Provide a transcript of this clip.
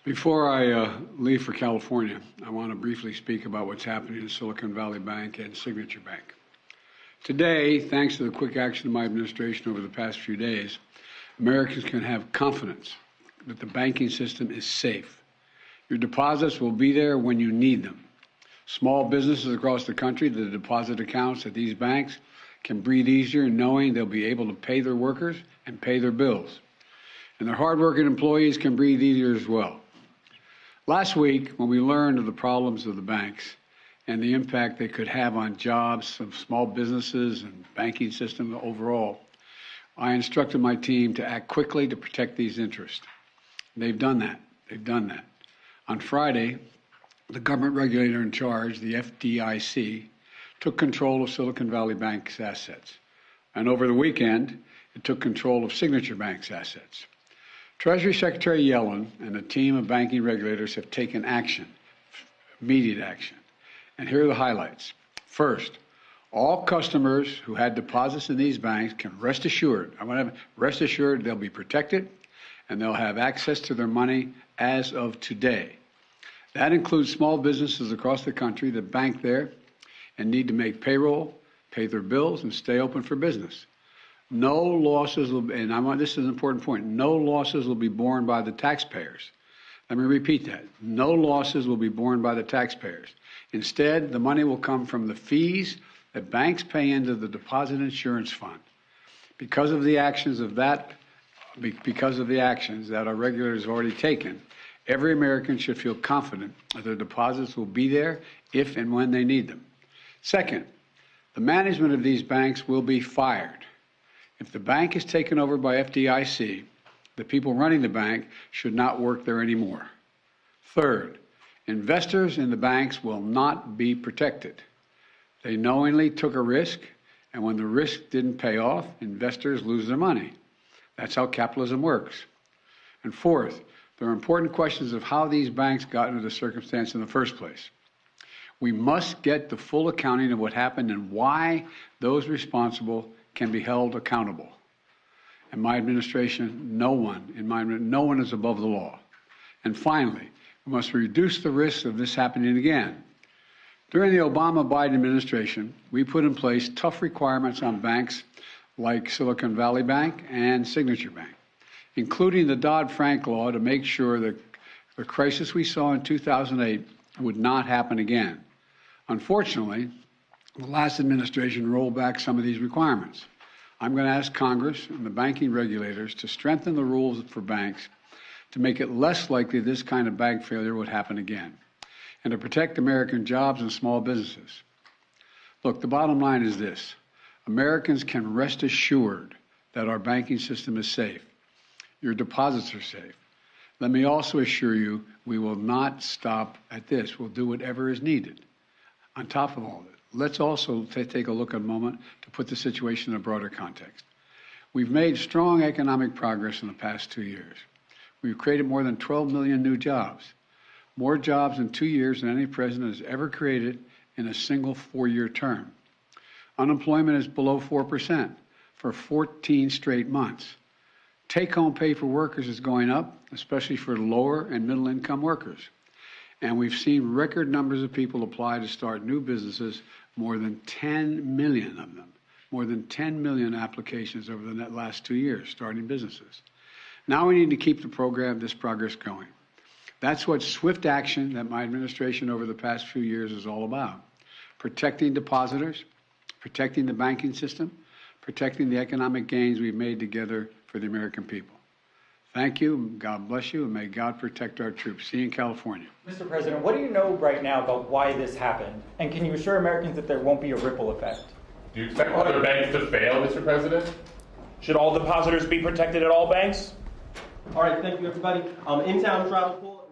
Before I leave for California, I want to briefly speak about what's happening in Silicon Valley Bank and Signature Bank. Today, thanks to the quick action of my administration over the past few days, Americans can have confidence that the banking system is safe. Your deposits will be there when you need them. Small businesses across the country, the deposit accounts at these banks can breathe easier knowing they'll be able to pay their workers and pay their bills. And their hardworking employees can breathe easier as well. Last week, when we learned of the problems of the banks and the impact they could have on jobs of small businesses and banking system overall, I instructed my team to act quickly to protect these interests. They've done that. On Friday, the government regulator in charge, the FDIC, took control of Silicon Valley Bank's assets. And over the weekend, it took control of Signature Bank's assets. Treasury Secretary Yellen and a team of banking regulators have taken action, immediate action. And here are the highlights. First, all customers who had deposits in these banks can rest assured they'll be protected and they'll have access to their money as of today. That includes small businesses across the country that bank there and need to make payroll, pay their bills, and stay open for business. No losses will, this is an important point, no losses will be borne by the taxpayers. Let me repeat that. No losses will be borne by the taxpayers. Instead, the money will come from the fees that banks pay into the Deposit Insurance Fund. Because of the actions that our regulators have already taken, every American should feel confident that their deposits will be there if and when they need them. Second, the management of these banks will be fired. If the bank is taken over by FDIC, the people running the bank should not work there anymore. Third, investors in the banks will not be protected. They knowingly took a risk, and when the risk didn't pay off, investors lose their money. That's how capitalism works. And fourth, there are important questions of how these banks got into the circumstance in the first place. We must get the full accounting of what happened and why those responsible can be held accountable. In my administration, no one is above the law. And finally, we must reduce the risk of this happening again. During the Obama-Biden administration, we put in place tough requirements on banks like Silicon Valley Bank and Signature Bank, including the Dodd-Frank law to make sure that the crisis we saw in 2008 would not happen again. Unfortunately, the last administration rolled back some of these requirements. I'm going to ask Congress and the banking regulators to strengthen the rules for banks to make it less likely this kind of bank failure would happen again, and to protect American jobs and small businesses. Look, the bottom line is this. Americans can rest assured that our banking system is safe. Your deposits are safe. Let me also assure you we will not stop at this. We'll do whatever is needed. On top of all of it, let's also take a look at a moment to put the situation in a broader context. We've made strong economic progress in the past 2 years. We've created more than 12 million new jobs, more jobs in 2 years than any president has ever created in a single 4-year term. Unemployment is below 4% for 14 straight months. Take-home pay for workers is going up, especially for lower and middle-income workers. And we've seen record numbers of people apply to start new businesses, more than 10 million of them, more than 10 million applications over the last 2 years starting businesses. Now we need to keep this progress going. That's what swift action that my administration over the past few years is all about. Protecting depositors, protecting the banking system, protecting the economic gains we've made together for the American people. Thank you, God bless you, and may God protect our troops. See you in California. Mr. President, what do you know right now about why this happened? And can you assure Americans that there won't be a ripple effect? Do you expect other banks to fail, Mr. President? Should all depositors be protected at all banks? All right, thank you, everybody. In-town travel pool.